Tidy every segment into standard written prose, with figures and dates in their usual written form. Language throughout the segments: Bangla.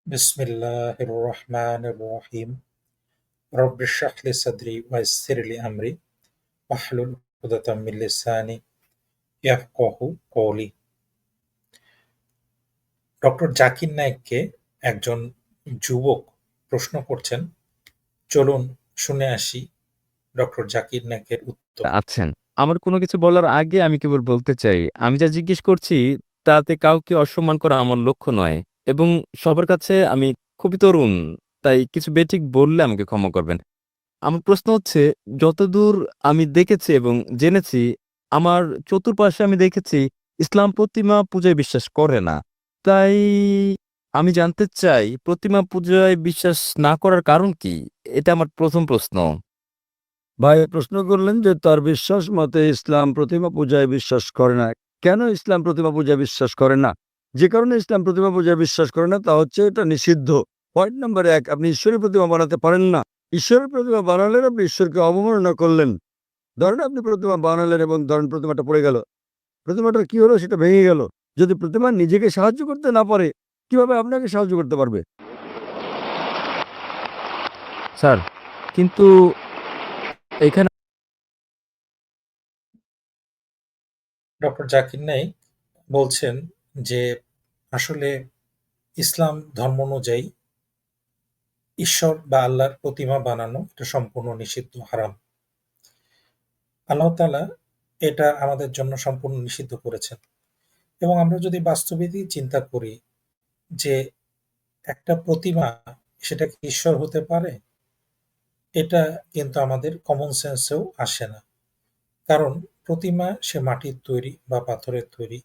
بسم الله الرحمن الرحيم رب اشرح لي صدري ويسر لي أمري واحلل عقدة من لساني يفقهوا قولي। ডক্টর জাকির নায়েককে একজন যুবক প্রশ্ন করছেন, চলুন শুনে আসি ডক্টর জাকির নায়েকের উত্তর। আছেন। আমার কোনো কিছু বলার আগে আমি কেবল বলতে চাই, আমি যা জিজ্ঞেস করছি তাতে কাউকে অসম্মান করা আমার লক্ষ্য নয় এবং সবার কাছে আমি খুবই তরুণ। তাই কিছু বেঠিক বললে আমাকে ক্ষমা করবেন। আমার প্রশ্ন হচ্ছে, যতদূর আমি দেখেছি এবং জেনেছি, আমার চতুর্পাশে আমি দেখেছি ইসলাম প্রতিমা পূজায় বিশ্বাস করে না। তাই আমি জানতে চাই প্রতিমা পূজায় বিশ্বাস না করার কারণ কি? এটা আমার ১ম প্রশ্ন। ভাই প্রশ্ন করলেন যে তার বিশ্বাস মতে ইসলাম প্রতিমা পূজায় বিশ্বাস করে না। কেন ইসলাম প্রতিমা পূজায় বিশ্বাস করে না? যে কারণে ইসলাম প্রতিমা পূজায় বিশ্বাস করে না তা হচ্ছে এটা নিষিদ্ধ। পয়েন্ট নাম্বার ১, আপনি ঈশ্বরের প্রতিমা বানাতে পারেন না। ঈশ্বরের প্রতিমা বানালেন আপনি ঈশ্বরকে অবমাননা করলেন। ধরেন আপনি প্রতিমা বানালেন এবং ধরেন প্রতিমাটা পড়ে গেল। প্রতিমাটার কি হলো? সেটা ভেঙে গেল। যদি প্রতিমা নিজেকে সাহায্য করতে না পারে, কিভাবে আপনাকে সাহায্য করতে পারবে? স্যার, কিন্তু এখানে ডক্টর জাকির নায়েক বলছেন যে আসলে ইসলাম ধর্ম অনুযায়ী ঈশ্বর বা আল্লাহর প্রতিমা বানানো এটা সম্পূর্ণ নিষিদ্ধ, হারাম। আল্লাহ তাআলা এটা আমাদের জন্য সম্পূর্ণ নিষিদ্ধ করেছেন। এবং আমরা যদি বাস্তবিকই চিন্তা করি যে একটা প্রতিমা সেটা কি ঈশ্বর হতে পারে? এটা কিন্তু আমাদের কমন সেন্সেও আসে না। কারণ প্রতিমা সে মাটির তৈরি বা পাথরের তৈরি।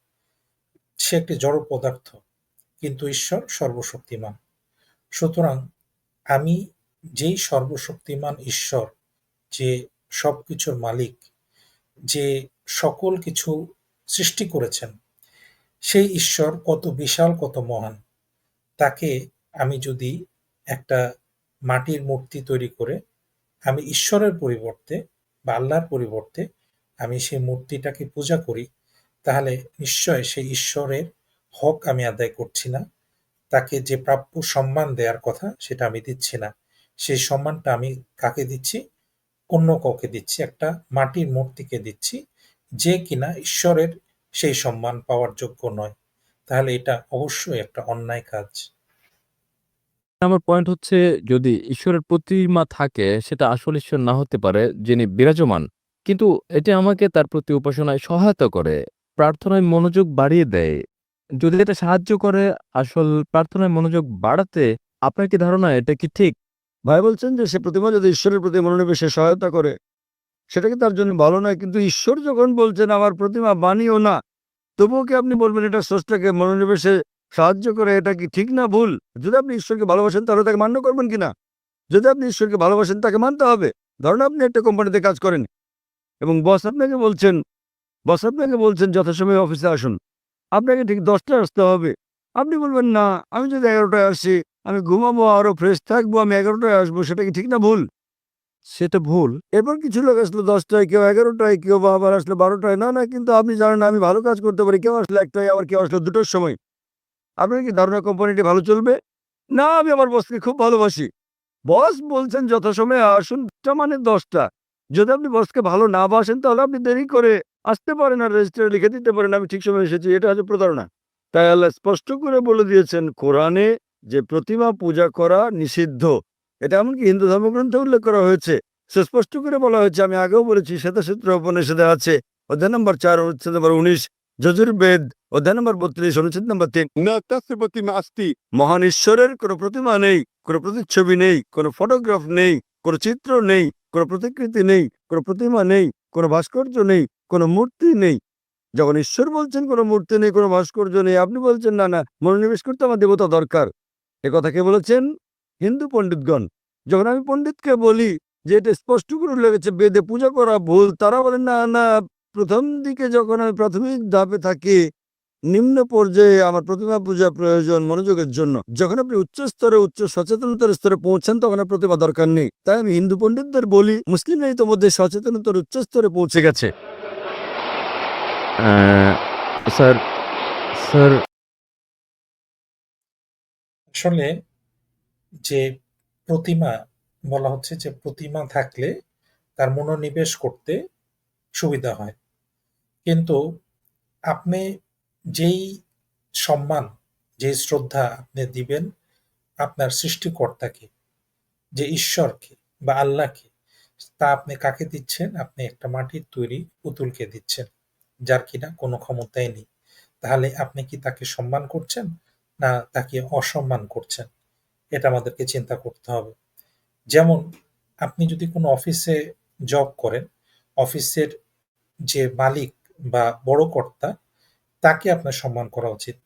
সে একটি জড় পদার্থ। কিন্তু ঈশ্বর সর্বশক্তিমান। সুতরাং আমি যেই সর্বশক্তিমান ঈশ্বর, যে সবকিছুর মালিক, যে সকল কিছু সৃষ্টি করেছেন, সেই ঈশ্বর কত বিশাল, কত মহান। তাকে আমি যদি একটা মাটির মূর্তি তৈরি করে আমি ঈশ্বরের পরিবর্তে বা আল্লাহর পরিবর্তে আমি সেই মূর্তিটাকে পূজা করি, তাহলে নিশ্চয় সেই ঈশ্বরের হক আমি আদায় করছি না। তাকে যে প্রাপ্য সম্মান দেওয়ার কথা সেটা আমি দিচ্ছি না। সেই সম্মানটা আমি কাকে দিচ্ছি? অন্য কাউকে দিচ্ছি, একটা মাটির মূর্তিকে দিচ্ছি, যে কিনা ঈশ্বরের সেই সম্মান পাওয়ার যোগ্য নয়। তাহলে এটা অবশ্যই একটা অন্যায় কাজ। আমার পয়েন্ট হচ্ছে, যদি ঈশ্বরের প্রতিমা থাকে সেটা আসল ঈশ্বর না হতে পারে যিনি বিরাজমান। কিন্তু এটা আমাকে তার প্রতি উপাসনায় সহায়তা করে, প্রার্থনায় মনোযোগ বাড়িয়ে দেয়। যদি এটা সাহায্য করে আসল প্রার্থনায় মনোযোগ বাড়াতে, আপনার কি ধারণা এটা কি ঠিক? ভাই বলছেন যে সে প্রতিমা যদি ঈশ্বরের প্রতি মনোনিবেশে সহায়তা করে, সেটা কি তার জন্য ভালো নয়? কিন্তু ঈশ্বর যখন বলছেন আমার প্রতিমা বানিও না, তবুও কি আপনি বলবেন এটা স্রষ্টাকে মনোনিবেশে সাহায্য করে? এটা কি ঠিক না ভুল? যদি আপনি ঈশ্বরকে ভালোবাসেন তাহলে তাকে মান্য করবেন কিনা? যদি আপনি ঈশ্বরকে ভালোবাসেন তাকে মানতে হবে। ধরুন আপনি একটা কোম্পানিতে কাজ করেন এবং বস আপনাকে বলছেন যথাসময়ে অফিসে আসুন। আপনাকে ঠিক ১০টায় আসতে হবে। আপনি বলবেন না, আমি যদি ১১টায় আসি, আমি ঘুমাবো, আরো ফ্রেশ থাকবো, আমি ১১টায় আসবো। সেটা কি ঠিক না ভুল? সেটা ভুল। এরপর কিছু লোক আসলো ১০টায়, কেউ ১১টায়, কেউ বা আবার আসলো ১২টায়। না, না, কিন্তু আপনি জানেন না আমি ভালো কাজ করতে পারি। কেউ আসলো ১টায়, আবার কেউ আসলো ২টোর সময়। আপনার কি ধারণা কোম্পানিটি ভালো চলবে? না, আমি আমার বসকে খুব ভালোবাসি। বস বলছেন যথাসময়ে আসুন, টা মানে ১০টা। যদি আপনি বসকে ভালো না বাসেন তাহলে আপনি দেরি করে আসতে পারেন আর রেজিস্টারে লিখে দিতে পারেন আমি ঠিক সময়ে এসেছি। এটা হচ্ছে প্রতারণা। তাই আল্লাহ স্পষ্ট করে বলে দিয়েছেন কোরআনে যে প্রতিমা পূজা করা নিষিদ্ধ। এটা এমনকি হিন্দু ধর্মগ্রন্থে উল্লেখ করা হয়েছে। সুস্পষ্ট করে বলা হয়েছে, আমি আগেও বলেছি, শ্বেতসূত্র উপনিষদে আছে, অধ্যায় নম্বর ৪ অনুচ্ছেদ নম্বর ১৯, যজুর্বেদ অধ্যায় নম্বর ৩২ অনুচ্ছেদ নম্বর ৩, না তাস্য প্রতিমা আস্তি, মহান ঈশ্বরের কোনো প্রতিমা নেই, কোনো প্রতিচ্ছবি নেই, কোনো ফটোগ্রাফ নেই, কোনো চিত্র নেই, কোনো প্রতিকৃতি নেই, কোনো প্রতিমা নেই, কোনো ভাস্কর্য নেই, কোনো মূর্তি নেই। যখন ঈশ্বর বলছেন কোনো মূর্তি নেই, কোনো ভাস্কর্য নেই, আপনি বলছেন না, না, মনোনিবেশ করতে আমার দেবতা দরকার। কথা কে বলেছেন? হিন্দু পণ্ডিতগণ। যখন আমি পণ্ডিতকে বলি যে এটা স্পষ্ট করে লেগেছে বেদে পূজা করা ভুল, তারা বলেন না, না, প্রথম দিকে যখন আমি প্রাথমিক ধাপে থাকি, নিম্ন পর্যায়ে আমার প্রতিমা পূজা প্রয়োজন মনোযোগের জন্য। যখন আপনি উচ্চ স্তরে, উচ্চ সচেতনতার স্তরে পৌঁছান তখন আর প্রতিমা দরকার নেই। তাই আমি হিন্দু পণ্ডিতদের বলি, মুসলিমরা ইতোমধ্যে সচেতনতার উচ্চ স্তরে পৌঁছে গেছে। আ স্যার স্যার আসলে যে প্রতিমা বলা হচ্ছে যে প্রতিমা থাকলে তার মনোনিবেশ করতে সুবিধা হয়। কিন্তু আপনি যেই সম্মান, যেই শ্রদ্ধা আপনি দিবেন আপনার সৃষ্টিকর্তাকে, যে ঈশ্বরকে বা আল্লাহকে, তা আপনি কাকে দিচ্ছেন? আপনি একটা মাটির তৈরি পুতুলকে দিচ্ছেন, যার কিনা কোনো ক্ষমতাই নেই। তাহলে আপনি কি তাকে সম্মান করছেন? না তাকে অসম্মান করছেন? এটা আমাদেরকে চিন্তা করতে হবে। যেমন আপনি যদি কোনো অফিসে জব করেন, অফিসের যে মালিক বা বড় কর্তা, তাকে আপনার সম্মান করা উচিত।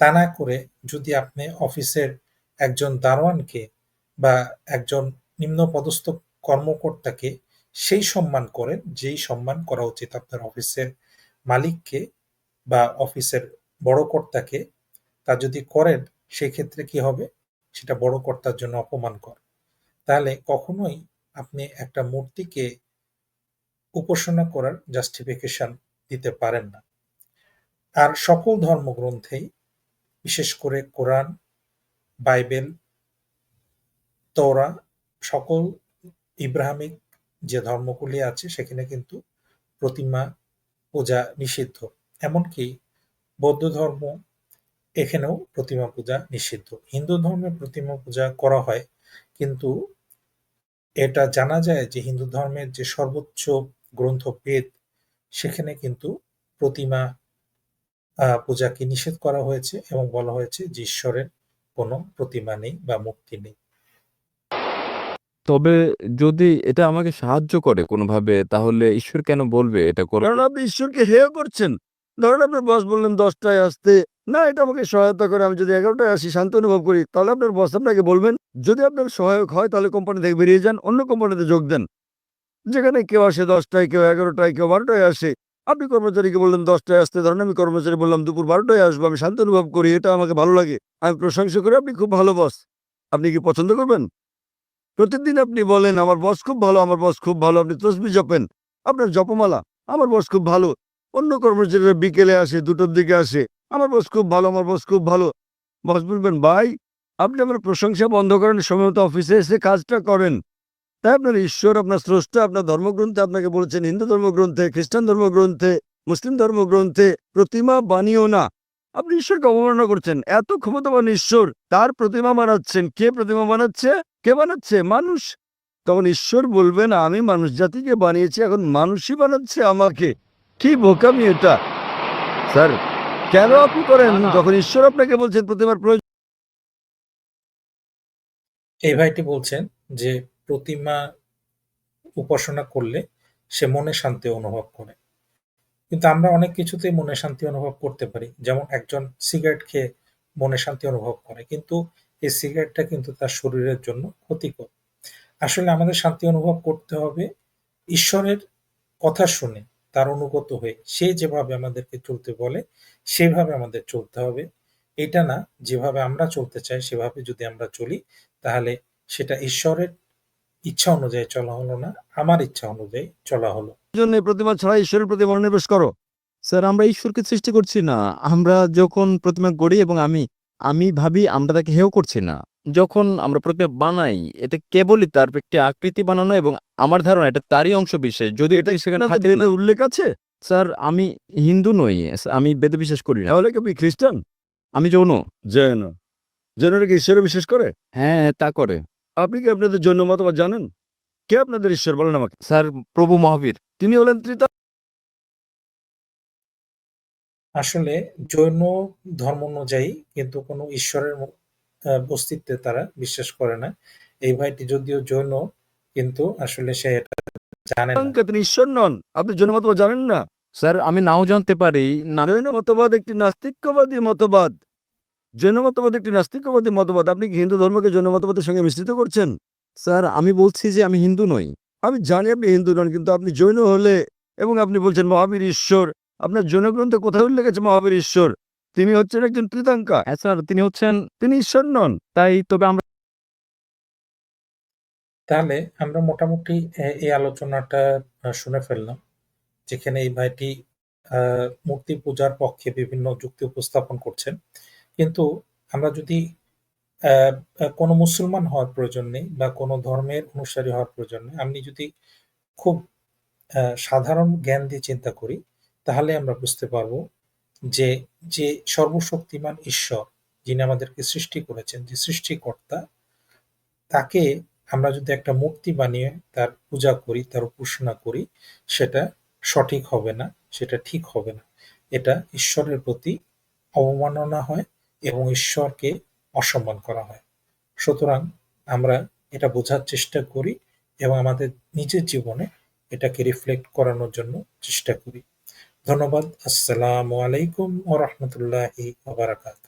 তা না করে যদি আপনি অফিসের একজন দারোয়ানকে বা একজন নিম্নপদস্থ কর্মকর্তাকে সেই সম্মান করেন, যেই সম্মান করা উচিত আপনার অফিসের মালিককে বা অফিসের বড় কর্তাকে, তা যদি করেন, সেক্ষেত্রে কি হবে? সেটা বড় কর্তার জন্য অপমানকর। তাহলে কখনোই আপনি একটা মূর্তিকে উপাসনা করার জাস্টিফিকেশন দিতে পারেন না। আর সকল ধর্মগ্রন্থেই, বিশেষ করে কোরআন, বাইবেল, তওরা, সকল ইব্রাহামিক যে ধর্মগুলি আছে সেখানে কিন্তু প্রতিমা পূজা নিষিদ্ধ। এমনকি বৌদ্ধ ধর্ম, এখানেও প্রতিমা পূজা নিষিদ্ধ। হিন্দু ধর্মে প্রতিমা পূজা করা হয়, কিন্তু এটা জানা যায় যে হিন্দু ধর্মের যে সর্বোচ্চ গ্রন্থ বেদ, সেখানে কিন্তু প্রতিমা পূজাকে নিষেধ করা হয়েছে এবং বলা হয়েছে যে ঈশ্বরের কোনো প্রতিমা নেই বা মূর্তি নেই। তবে যদি এটা আমাকে সাহায্য করে কোনোভাবে, তাহলে ঈশ্বর কেন বলবে এটা করো? কারণ আপনি ঈশ্বরকে হেয় করছেন। ধরেন আপনার বস বললেন 10টায় আসতে, না এটা আমাকে সহায়তা করে, আমি যদি 11টায় আসি শান্তি অনুভব করি, তাহলে আপনার বস আপনাকে বলবেন। যদি আপনার সহায়ক হয় তাহলে কোম্পানি থেকে বেরিয়ে যান, অন্য কোম্পানিতে যোগ দেন। যেখানে কেউ আসে 10টায়, কেউ 11টায়, কেউ 12টায় আসে। আপনি কর্মচারীকে বললেন 10টায় আসতে, ধরেন আমি কর্মচারী বললাম দুপুর 12টায় আসবো, আমি শান্তি অনুভব করি, এটা আমাকে ভালো লাগে, আমি প্রশংসা করি, আপনি খুব ভালো বস। আপনি কি পছন্দ করবেন? প্রতিদিন আপনি বলেন আমার বস খুব ভালো, আমার বস খুব ভালো, আপনি তসবিহ জপেন, আপনার জপমালা, আমার বস খুব ভালো। অন্য কর্মচারীরা বিকেলে আসে, 2টোর দিকে আসে, আমার বস খুব ভালো, আমার বস খুব ভালো। বস বলবেন ভাই, আপনি আমার প্রশংসা বন্ধ করেন, সময় মতো অফিসে এসে কাজটা করেন। তাই আপনার ঈশ্বর, আপনার স্রষ্টা, আপনার ধর্মগ্রন্থে আপনাকে বলেছেন, হিন্দু ধর্মগ্রন্থে, খ্রিস্টান ধর্মগ্রন্থে, মুসলিম ধর্মগ্রন্থে, প্রতিমা বানিও না। আপনি ঈশ্বরকে অবমাননা করছেন। এত ক্ষমতাবান ঈশ্বর, তার প্রতিমা বানাচ্ছেন। কে প্রতিমা বানাচ্ছে? কে বানাচ্ছে? মানুষ। তখন ঈশ্বর বলবেন আমি মানুষ জাতিকে বানিয়েছি, এখন মানুষই বানাচ্ছে আমাকে। কি বোকামি এটা! স্যার, কেন আপনি করেন না, না। যখন ঈশ্বর আপনাকে বলছেন প্রতিমার প্রয়োজন? এই ভাইটি বলছেন যে প্রতিমা উপাসনা করলে সে মনে শান্তি অনুভব করে। কিন্তু আমরা অনেক কিছুতেই মনে শান্তি অনুভব করতে পারি। যেমন একজন সিগারেট খেয়ে মনে শান্তি অনুভব করে। কিন্তু এই সিগারেটটা কিন্তু তার শরীরের জন্য ক্ষতিকর। আসলে আমাদের শান্তি অনুভব করতে হবে ঈশ্বরের কথা শুনে, তার অনুগত হয়ে। সে যেভাবে আমাদেরকে চলতে বলে, সেভাবে আমাদের চলতে হবে। এটা না যেভাবে আমরা চলতে চাই সেভাবে যদি আমরা চলি, তাহলে সেটা ঈশ্বরের ইচ্ছা অনুযায়ী চলা হলো না, আমার ইচ্ছা অনুযায়ী চলা হলো। এই প্রতিমা ছাড়া ঈশ্বরের প্রতি মনোনিবেশ করো। স্যার, আমরা ঈশ্বরকে সৃষ্টি করছি না। আমরা যখন প্রতিমা গড়ি এবং আমি ভাবি আমরা তাকে হেয় করছি না। যখন আমরা প্রতিমা বানাই, এটা কেবলই তার একটি আকৃতি বানানো এবং আমার ধারণা এটা তারই অংশবিশেষ। যদি এটা সেখানে আপনাদের থাকে না। বেদে উল্লেখ আছে? স্যার, আমি হিন্দু নই। আমি বেদে বিশ্বাস করি না। তাহলে কি আপনি খ্রিস্টান? আমি জৈন। জৈন। জৈনরা কি ঈশ্বরে বিশ্বাস করে? হ্যাঁ, তা করে। আপনি কি আপনাদের জৈন মতবাদ জানেন? কে আপনাদের ঈশ্বর বলেন আমাকে? স্যার, প্রভু মহাবীর। তিনি হলেন আসলে জৈন ধর্ম অনুযায়ী কিন্তু কোনো ঈশ্বরের অস্তিত্বে তারা বিশ্বাস করে না। এই ভাইটি যদিও জৈন, কিন্তু আসলে সে এটা জানে না। ত্রিতাঙ্কা, তিনি ঈশ্বর নন। আপনি জৈন মতবাদ জানেন না? স্যার, আমি নাও জানতে পারি না। জৈন মতবাদ একটি নাস্তিক্যবাদী মতবাদ। জৈন মতবাদ একটি নাস্তিক্যবাদী মতবাদ। আপনি কি হিন্দু ধর্মকে জৈন মতবাদের সঙ্গে মিশ্রিত করছেন? স্যার, আমি বলছি যে আমি হিন্দু নই। আমি জানি আপনি হিন্দু নন, কিন্তু আপনি জৈন হলে এবং আপনি বলছেন মহাবীর ঈশ্বর, আপনার জৈন গ্রন্থে কোথায় উল্লেখ আছে মহাবীর ঈশ্বর? তিনি হচ্ছেন একজন ত্রিতাঙ্কা, হ্যাঁ স্যার, তিনি হচ্ছেন। তিনি ঈশ্বর নন। তাই তবে আমরা তাহলে আমরা মোটামুটি এই আলোচনাটা শুনে ফেললাম, যেখানে এই ভাইটি মূর্তি পূজার পক্ষে বিভিন্ন যুক্তি উপস্থাপন করছেন। কিন্তু আমরা যদি আ কোনো মুসলমান হওয়ার প্রয়োজন নেই বা কোনো ধর্মের অনুসারী হওয়ার প্রয়োজন নেই। আমি যদি খুব সাধারণ জ্ঞান দিয়ে চিন্তা করি, তাহলে আমরা বুঝতে পারব যে, যে সর্বশক্তিমান ঈশ্বর, যিনি আমাদেরকে সৃষ্টি করেছেন, যে সৃষ্টিকর্তা, তাকে আমরা যদি একটা মূর্তি বানিয়ে তার পূজা করি, তার উপাসনা করি, সেটা সঠিক হবে না, সেটা ঠিক হবে না। এটা ঈশ্বরের প্রতি অবমাননা হয় এবং ঈশ্বরকে অসম্মান করা হয়। সুতরাং আমরা এটা বোঝার চেষ্টা করি এবং আমাদের নিজের জীবনে এটাকে রিফ্লেক্ট করানোর জন্য চেষ্টা করি। ধন্যবাদ। আসসালামু আলাইকুম ওয়া রাহমাতুল্লাহি ওয়া বারাকাতুহু।